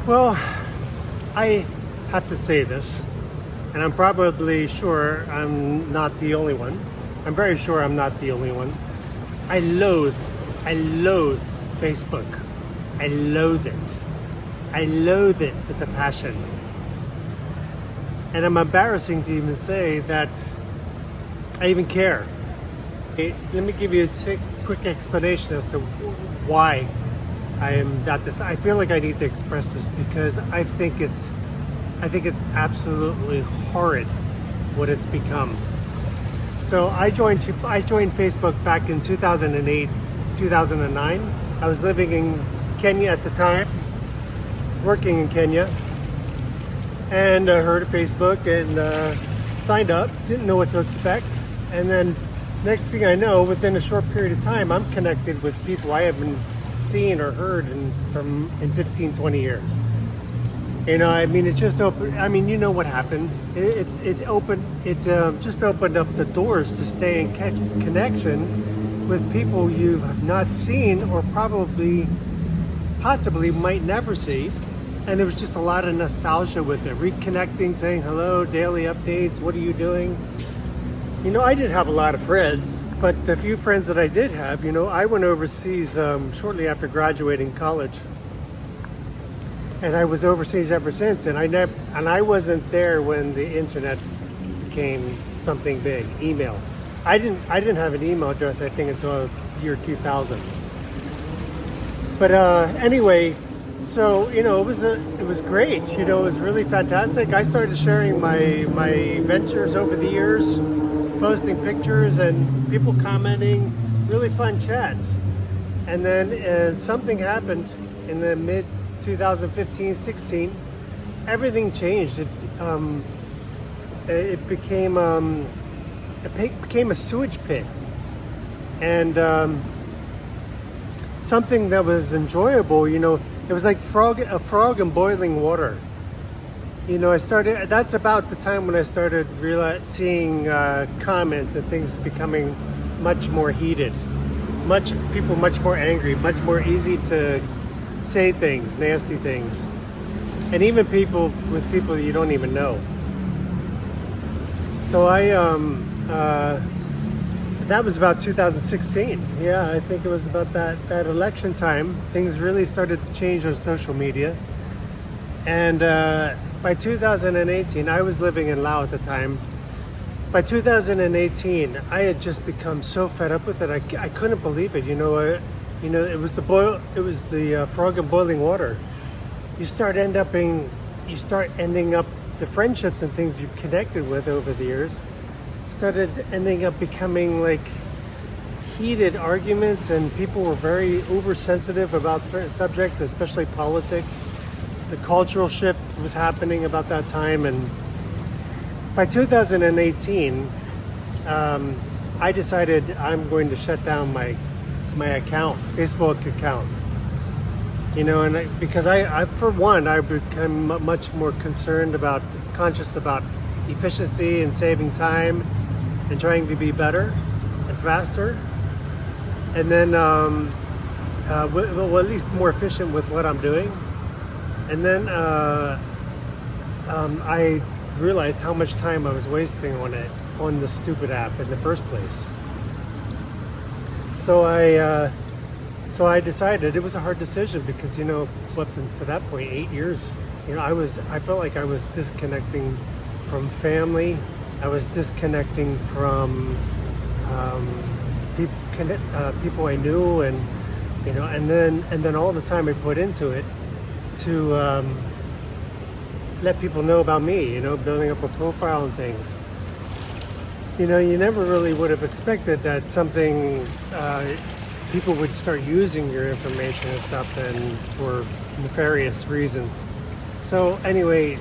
Well, I have to say this, and I'm probably sure I'm not the only one. I'm very sure I'm not the only one. I loathe Facebook. I loathe it. I loathe it with a passion. And I'm embarrassing to even say that I even care. Okay, let me give you a quick explanation as to why I am not this. I feel like I need to express this because I think it's absolutely horrid what it's become. So I joined Facebook back in 2008, 2009. I was living in Kenya at the time, working in Kenya, and I heard of Facebook and signed up. Didn't know what to expect, and then next thing I know, within a short period of time, I'm connected with people I haven't seen or heard in 15, 20 years. You know, I mean, it just opened. I mean, you know what happened? It just opened up the doors to stay in connection with people you've not seen or possibly might never see. And there was just a lot of nostalgia with it. Reconnecting, saying hello, daily updates. What are you doing? You know, I did have a lot of friends, but the few friends that I did have, you know, I went overseas shortly after graduating college. And I was overseas ever since, and I wasn't there when the internet became something big. Email. I didn't have an email address, I think, until year 2000. But anyway, so you know, it was great. You know, it was really fantastic. I started sharing my ventures over the years, posting pictures and people commenting, really fun chats. And then something happened in the mid 2015-16, everything changed. It became a sewage pit, and something that was enjoyable. You know, it was like a frog in boiling water. You know, that's about the time when I started seeing comments and things becoming much more heated, people much more angry, much more easy to say things, nasty things, and even people you don't even know. So that was about 2016. Yeah, I think it was about that election time. Things really started to change on social media, and by 2018, I was living in Laos at the time. By 2018, I had just become so fed up with it. I couldn't believe it. You know, it was the frog in boiling water. You start ending up the friendships and things you connected with over the years started ending up becoming like heated arguments, and people were very oversensitive about certain subjects, especially politics. The cultural shift was happening about that time, and by 2018, I decided I'm going to shut down my account, Facebook account. You know, and because I for one, I become much more conscious about efficiency and saving time and trying to be better and faster, and then well, at least more efficient with what I'm doing. And then I realized how much time I was wasting on the stupid app in the first place. So I decided it was a hard decision because, you know, what, to that point, 8 years, you know, I felt like I was disconnecting from family. I was disconnecting from people I knew, and you know, and then all the time I put into it to let people know about me. You know, building up a profile and things. You know, you never really would have expected that something people would start using your information and stuff, and for nefarious reasons. So anyway,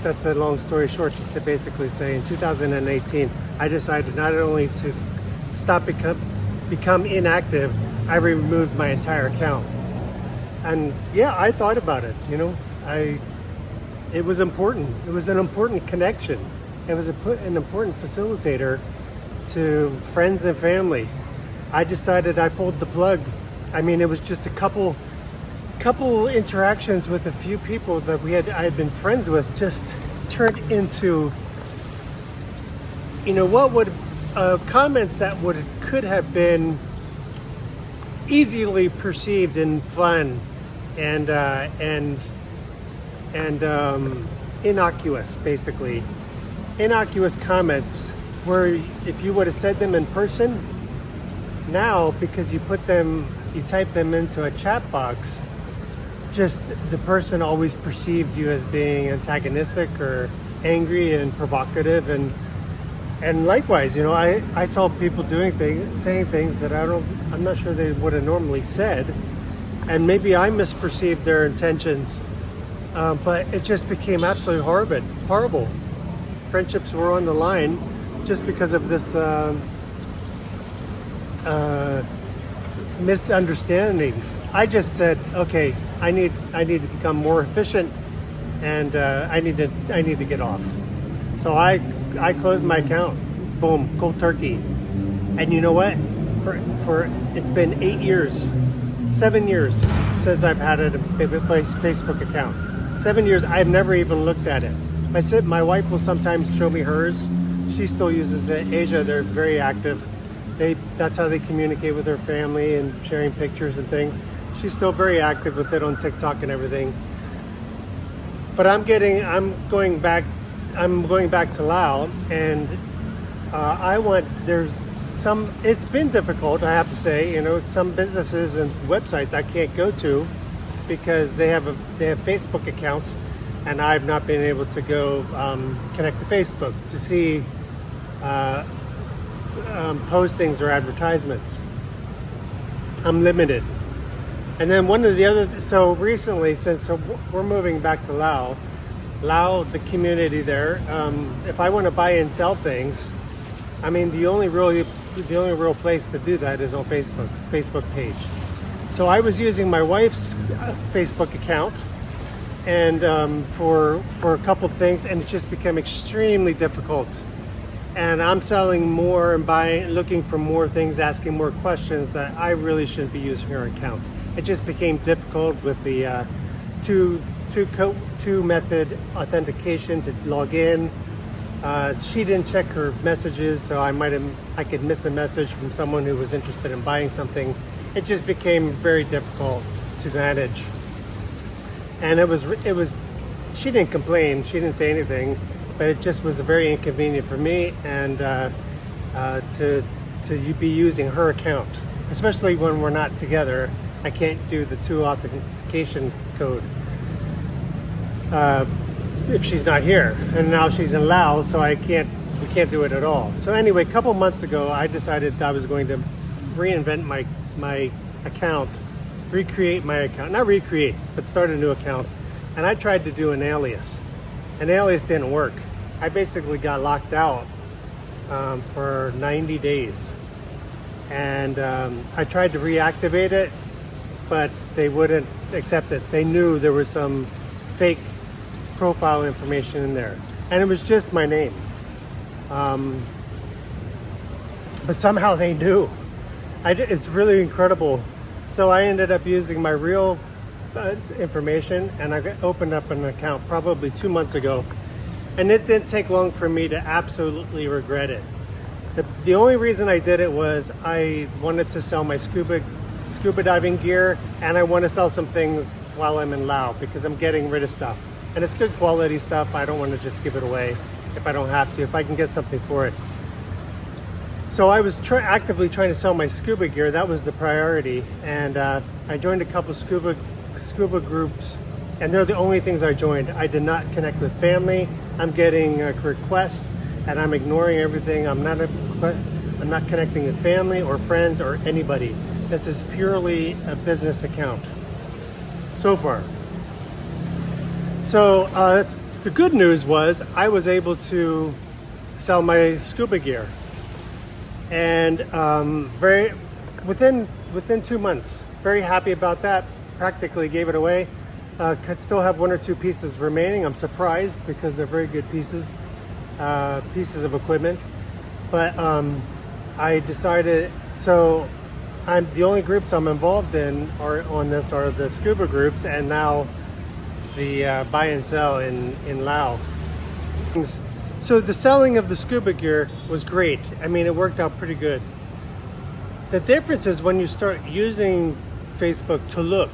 that's a long story short, just to basically say in 2018, I decided not only to become inactive, I removed my entire account. And yeah, I thought about it, you know, it was important. It was an important connection. It was an important facilitator to friends and family. I decided I pulled the plug. I mean, it was just a couple couple interactions with a few people that I had been friends with just turned into, what would comments that could have been easily perceived in fun and innocuous, basically innocuous comments, where if you would have said them in person, now because you type them into a chat box, just the person always perceived you as being antagonistic or angry and provocative, and likewise, I saw people saying things that I'm not sure they would have normally said, and maybe I misperceived their intentions, but it just became absolutely horrible. Friendships were on the line just because of this misunderstandings. I just said, okay, I need to become more efficient, and I need to get off. So I closed my account. Boom, cold turkey. And you know what? For it's been 7 years since I've had a Facebook account. 7 years. I've never even looked at it. My wife will sometimes show me hers. She still uses it. Asia, they're very active. That's how they communicate with her family and sharing pictures and things. She's still very active with it on TikTok and everything. But I'm going back to Lao, and it's been difficult, I have to say. Some businesses and websites I can't go to because they have Facebook accounts, and I've not been able to go connect to Facebook to see postings or advertisements. I'm limited. And then so recently, since we're moving back to Lao, the community there, if I want to buy and sell things, I mean, the only real place to do that is on Facebook page. So I was using my wife's Facebook account, and for a couple things, and it just became extremely difficult. And I'm selling more and looking for more things, asking more questions that I really shouldn't be using her account. It just became difficult with the two method authentication to log in. She didn't check her messages, so I could miss a message from someone who was interested in buying something. It just became very difficult to manage. And it was she didn't complain, she didn't say anything, but it just was very inconvenient for me, and to be using her account, especially when we're not together. I can't do the two authentication code if she's not here, and now she's in Laos, so we can't do it at all. So anyway, a couple months ago, I decided I was going to reinvent my account, recreate my account, not recreate, but start a new account. And I tried to do an alias. An alias didn't work. I basically got locked out for 90 days. And I tried to reactivate it, but they wouldn't accept it. They knew there was some fake profile information in there. And it was just my name. But somehow they knew. It's really incredible. So I ended up using my real information, and I opened up an account probably 2 months ago. And it didn't take long for me to absolutely regret it. The only reason I did it was I wanted to sell my scuba diving gear, and I want to sell some things while I'm in Laos because I'm getting rid of stuff. And it's good quality stuff. I don't want to just give it away if I don't have to, if I can get something for it. So I was actively trying to sell my scuba gear. That was the priority. And I joined a couple scuba groups, and they're the only things I joined. I did not connect with family. I'm getting requests, and I'm ignoring everything. I'm not connecting with family or friends or anybody. This is purely a business account so far. So the good news was I was able to sell my scuba gear, and within 2 months, very happy about that. Practically gave it away. Could still have 1 or 2 pieces remaining. I'm surprised because they're very good pieces of equipment. But I decided, so the only groups I'm involved in are the scuba groups, and now the buy and sell in Lao. So the selling of the scuba gear was great. I mean, it worked out pretty good. The difference is when you start using Facebook to look,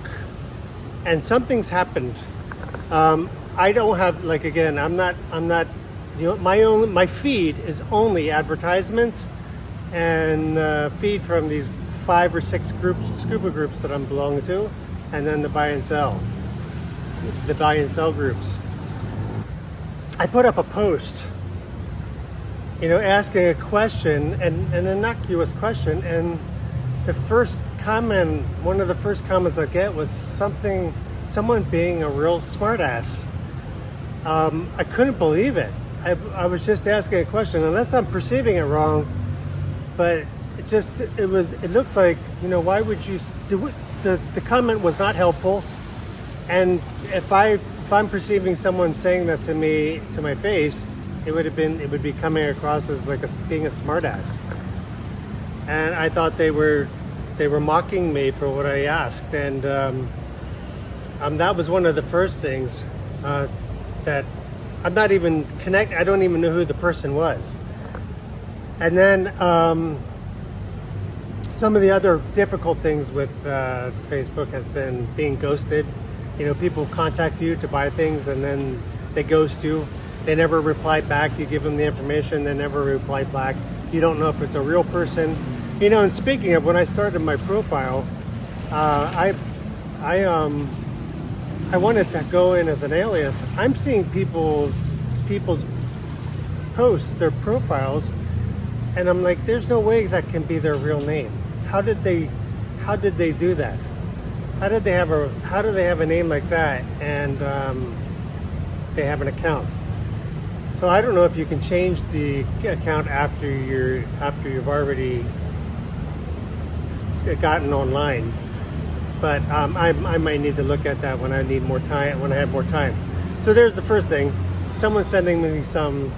and something's happened. I don't have, like, again, I'm not, my feed is only advertisements and feed from these 5 or 6 scuba groups that I'm belonging to, and then the buy and sell groups. I put up a post, asking a question, and an innocuous question, and the first comment, one of the first comments I get was someone being a real smartass. I couldn't believe it. I was just asking a question, unless I'm perceiving it wrong, but it looks like, why would you, the comment was not helpful, and if I'm perceiving someone saying that to me, to my face, it would be coming across as like being a smartass. And I thought they were mocking me for what I asked, and that was one of the first things that I'm not even I don't even know who the person was. And then some of the other difficult things with Facebook has been being ghosted. People contact you to buy things, and then they ghost you. They never reply back. You give them the information, they never reply back. You don't know if it's a real person. And speaking of, when I started my profile, I wanted to go in as an alias. I'm seeing people's posts, their profiles, and I'm like, there's no way that can be their real name. How did they do that? How do they have a name like that, and they have an account? So I don't know if you can change the account after you've already gotten online, but I might need to look at that when I have more time. So there's the first thing. Someone sending me some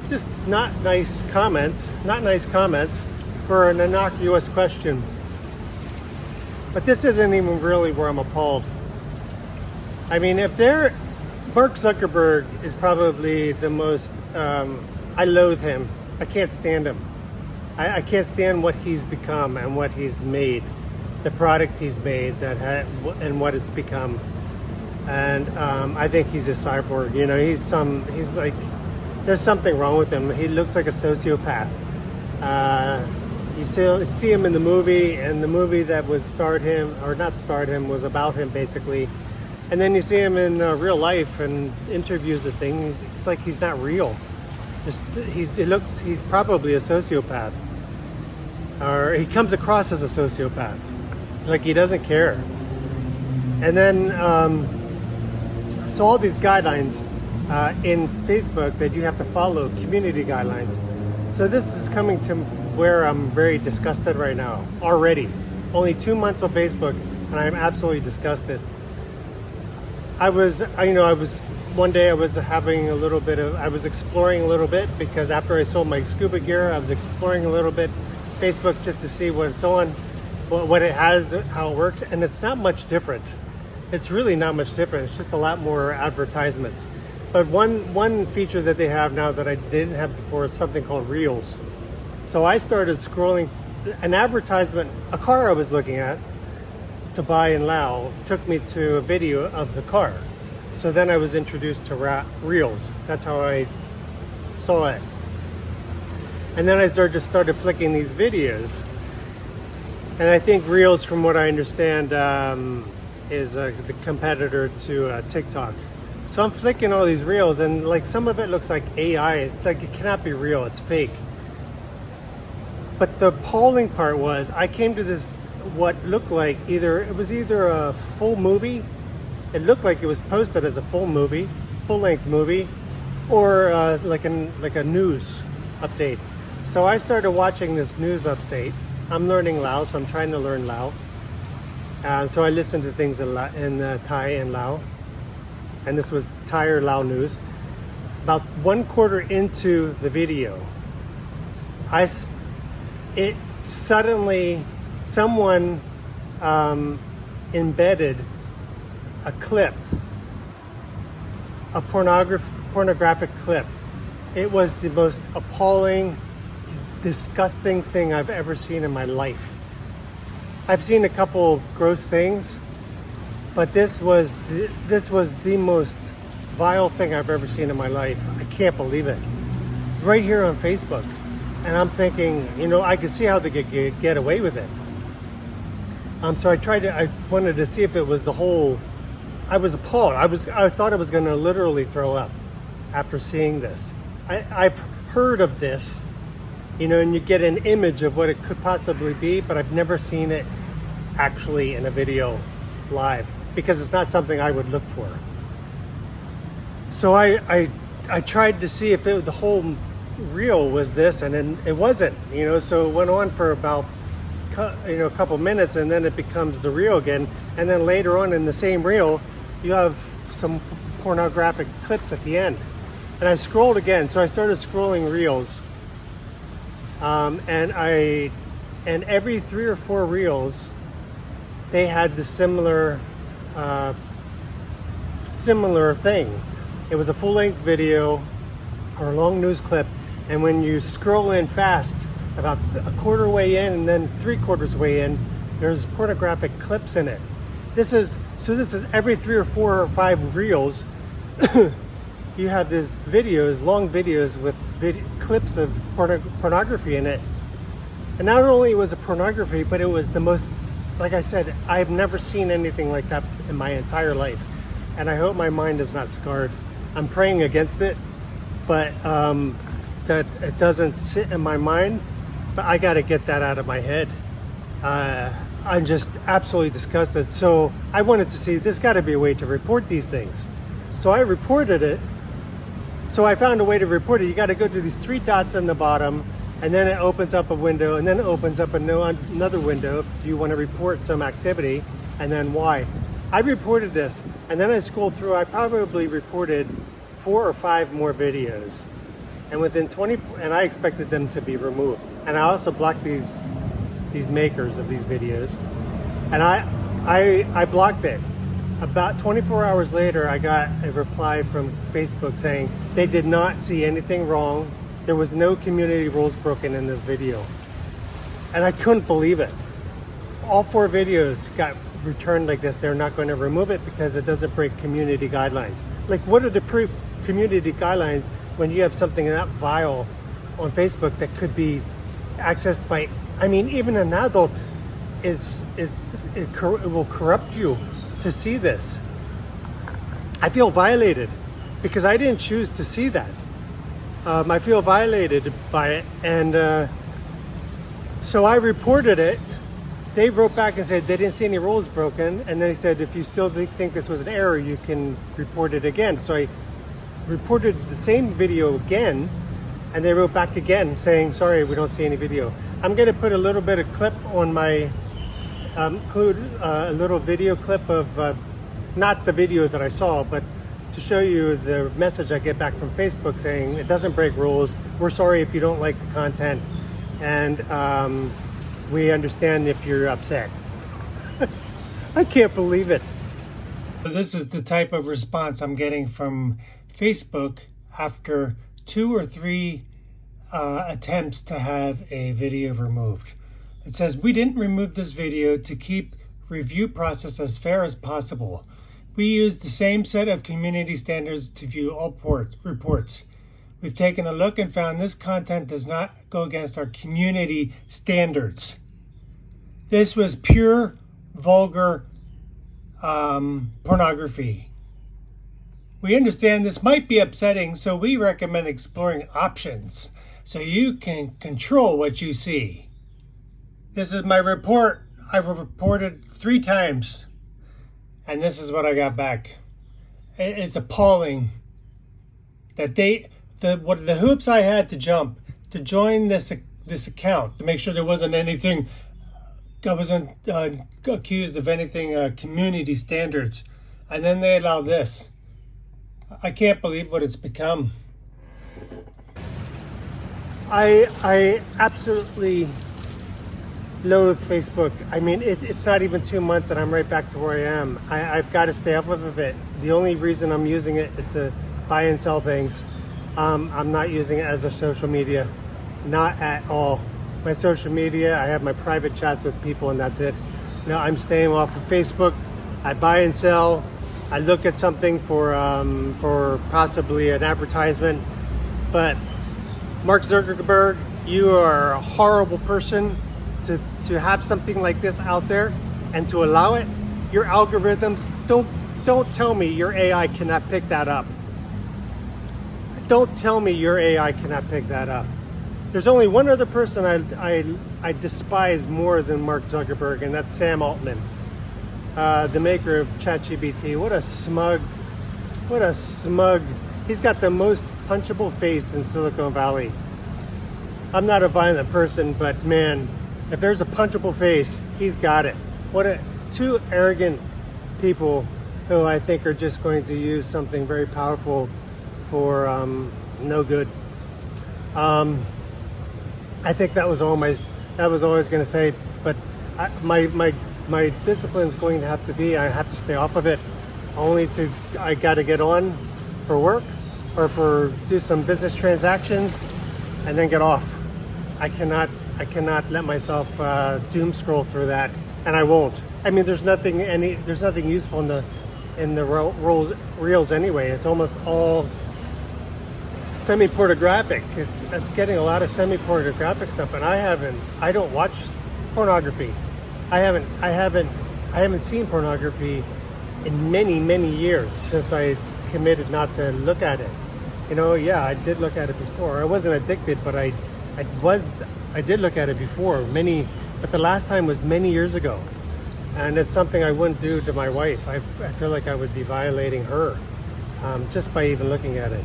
just not nice comments for an innocuous question. But this isn't even really where I'm appalled. I mean, Mark Zuckerberg is probably the most, I loathe him. I can't stand him. I can't stand what he's become and what he's made, the product he's made and what it's become. And I think he's a cyborg. He's like, there's something wrong with him. He looks like a sociopath. You see him in the movie, and the movie that was was about him basically. And then you see him in real life and interviews of things. It's like he's not real. He's probably a sociopath, or he comes across as a sociopath, like he doesn't care. And then so all these guidelines in Facebook that you have to follow, community guidelines. So this is coming to where I'm very disgusted right now already. Only 2 months on Facebook, and I'm absolutely disgusted. One day I was exploring a little bit, because after I sold my scuba gear, I was exploring a little bit Facebook just to see what it's on, what it has, how it works, and it's not much different. It's really not much different. It's just a lot more advertisements. But one feature that they have now that I didn't have before is something called Reels. So I started scrolling an advertisement, a car I was looking at to buy in Lao took me to a video of the car. So then I was introduced to Reels. That's how I saw it. And then I started flicking these videos. And I think Reels, from what I understand, is the competitor to TikTok. So I'm flicking all these Reels, and like some of it looks like AI. It's like it cannot be real. It's fake. But the appalling part was I came to this what looked like either a full movie. It looked like it was posted as a full-length movie, or like a news update. So I started watching this news update. I'm learning Lao, so I'm trying to learn Lao. So I listened to things in Thai and Lao, and this was Thai or Lao news. About 1/4 into the video, it suddenly someone embedded a clip, a pornographic clip. It was the most appalling, disgusting thing I've ever seen in my life. I've seen a couple gross things, but this was the most vile thing I've ever seen in my life. I can't believe it. It's right here on Facebook. And I'm thinking, you know, I could see how they could get away with it. So I wanted to see if it was the whole. I was appalled. I thought I was going to literally throw up after seeing this. I've heard of this, you know, and you get an image of what it could possibly be, but I've never seen it actually in a video live, because it's not something I would look for. So I tried to see if the whole reel was this, and then it wasn't, you know. So it went on for about a couple minutes, and then it becomes the reel again, and then later on in the same reel you have some pornographic clips at the end. And I scrolled again, so I started scrolling reels, and every 3 or 4 reels they had the similar thing. It was a full-length video or a long news clip, and when you scroll in fast, about a quarter way in and then 3/4 way in, there's pornographic clips in it. This is every 3 or 4 or 5 reels. You have these videos, long videos with clips of pornography in it. And not only was it pornography, but it was the most, like I said, I've never seen anything like that in my entire life. And I hope my mind is not scarred. I'm praying against it, but that it doesn't sit in my mind. But I got to get that out of my head. I'm just absolutely disgusted. So I wanted to see, there's got to be a way to report these things. So I reported it. So I found a way to report it. You got to go to these 3 dots on the bottom, and then it opens up a window, and then it opens up another window if you want to report some activity, and then why. I reported this, and then I scrolled through. I probably reported 4 or 5 more videos, and within 24, and I expected them to be removed. And I also blocked these makers of these videos, and I blocked it. About 24 hours later, I got a reply from Facebook saying they did not see anything wrong. There was no community rules broken in this video. And I couldn't believe it. All 4 videos got returned like this. They're not going to remove it because it doesn't break community guidelines. Like, what are the community guidelines when you have something that vile on Facebook that could be accessed by, I mean, even an adult it will corrupt you to see this. I feel violated because I didn't choose to see that. I feel violated by it, and so I reported it. They wrote back and said they didn't see any rules broken, and then they said if you still think this was an error, you can report it again. So I reported the same video again, and they wrote back again saying, sorry, we don't see any video. I'm going to put a little bit of clip on my, include a little video clip of, not the video that I saw, but to show you the message I get back from Facebook saying it doesn't break rules. We're sorry if you don't like the content, and we understand if you're upset. I can't believe it. This is the type of response I'm getting from Facebook after 2 or 3 attempts to have a video removed. It says, we didn't remove this video to keep review process as fair as possible. We use the same set of community standards to view all reports. We've taken a look and found this content does not go against our community standards. This was pure, vulgar pornography. We understand this might be upsetting, so we recommend exploring options so you can control what you see. This is my report. I've reported 3 times. And this is what I got back. It's appalling that the hoops I had to jump to join this account to make sure there wasn't anything, I wasn't accused of anything community standards, and then they allow this. I can't believe what it's become. I absolutely loathe Facebook. I mean, it's not even 2 months and I'm right back to where I am. I've got to stay off of it. The only reason I'm using it is to buy and sell things. I'm not using it as a social media, not at all. My social media, I have my private chats with people and that's it. No, I'm staying off of Facebook. I buy and sell. I look at something for possibly an advertisement, but Mark Zuckerberg, you are a horrible person to have something like this out there and to allow it. Your algorithms, don't tell me your AI cannot pick that up. Don't tell me your AI cannot pick that up. There's only one other person I despise more than Mark Zuckerberg, and that's Sam Altman, the maker of ChatGPT. What a smug. He's got the most punchable face in Silicon Valley. I'm not a violent person, but man, if there's a punchable face, he's got it. Two arrogant people who I think are just going to use something very powerful for no good. I think that was all I was always going to say, but my discipline is going to have to be, I have to stay off of it. I got to get on for work or do some business transactions and then get off. I cannot let myself doom scroll through that, and I won't. I mean, there's nothing useful in the reels anyway. It's almost all semi-pornographic. It's getting a lot of semi-pornographic stuff, and I don't watch pornography. I haven't seen pornography in many years since I committed not to look at it. You know, yeah, I did look at it before. I wasn't addicted, but I did look at it before, but the last time was many years ago. And it's something I wouldn't do to my wife. I feel like I would be violating her just by even looking at it.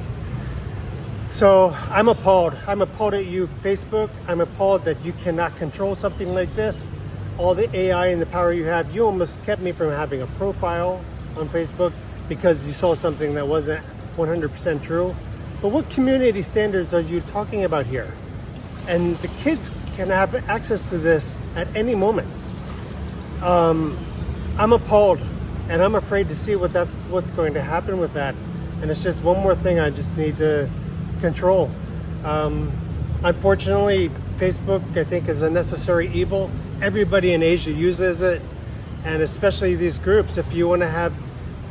So I'm appalled. I'm appalled at you, Facebook. I'm appalled that you cannot control something like this. All the AI and the power you have. You almost kept me from having a profile on Facebook because you saw something that wasn't 100% true. But what community standards are you talking about here? And the kids can have access to this at any moment. I'm appalled, and I'm afraid to see what's going to happen with that. And it's just one more thing I just need to control. Unfortunately, Facebook, I think, is a necessary evil. Everybody in Asia uses it, and especially these groups. If you want to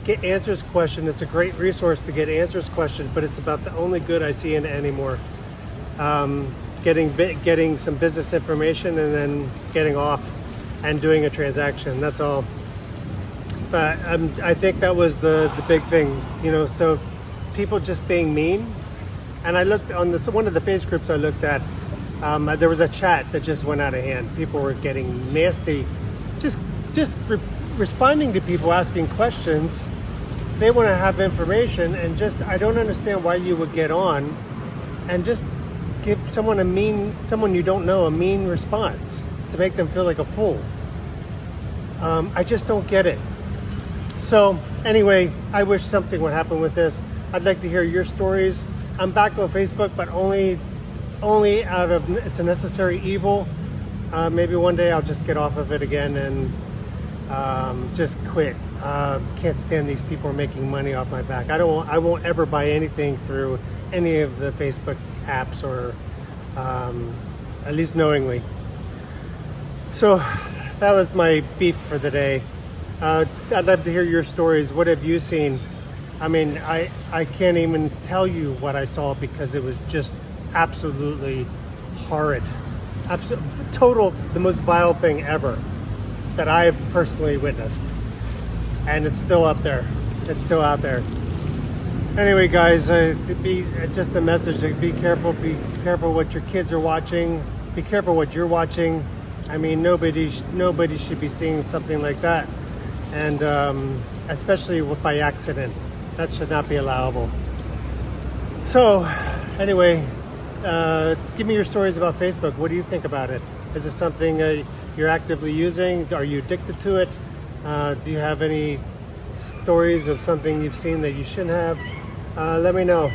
get answers question, it's a great resource to get answers question, but it's about the only good I see in it anymore. Getting some business information and then getting off and doing a transaction. That's all. But I think that was the big thing, you know. So people just being mean. And I looked on one of the face groups I looked at. There was a chat that just went out of hand. People were getting nasty, just responding to people asking questions. They want to have information, and I don't understand why you would get on and just give someone you don't know a mean response to make them feel like a fool. I just don't get it. So anyway, I wish something would happen with this. I'd like to hear your stories. I'm back on Facebook, but only out of, it's a necessary evil. Maybe one day I'll just get off of it again and just quit. Can't stand these people making money off my back. I won't ever buy anything through any of the Facebook apps, or at least knowingly. So that was my beef for the day. I'd love to hear your stories. What have you seen? I mean, I can't even tell you what I saw because it was just absolutely horrid. The most vile thing ever that I've personally witnessed. And it's still up there. It's still out there. Anyway, guys, just a message. Be careful what your kids are watching. Be careful what you're watching. I mean, nobody should be seeing something like that. And especially by accident. That should not be allowable. So, anyway, give me your stories about Facebook. What do you think about it? Is it something you're actively using? Are you addicted to it? Do you have any stories of something you've seen that you shouldn't have? Let me know.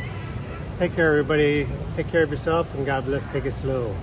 Take care, everybody. Take care of yourself, and God bless. Take it slow.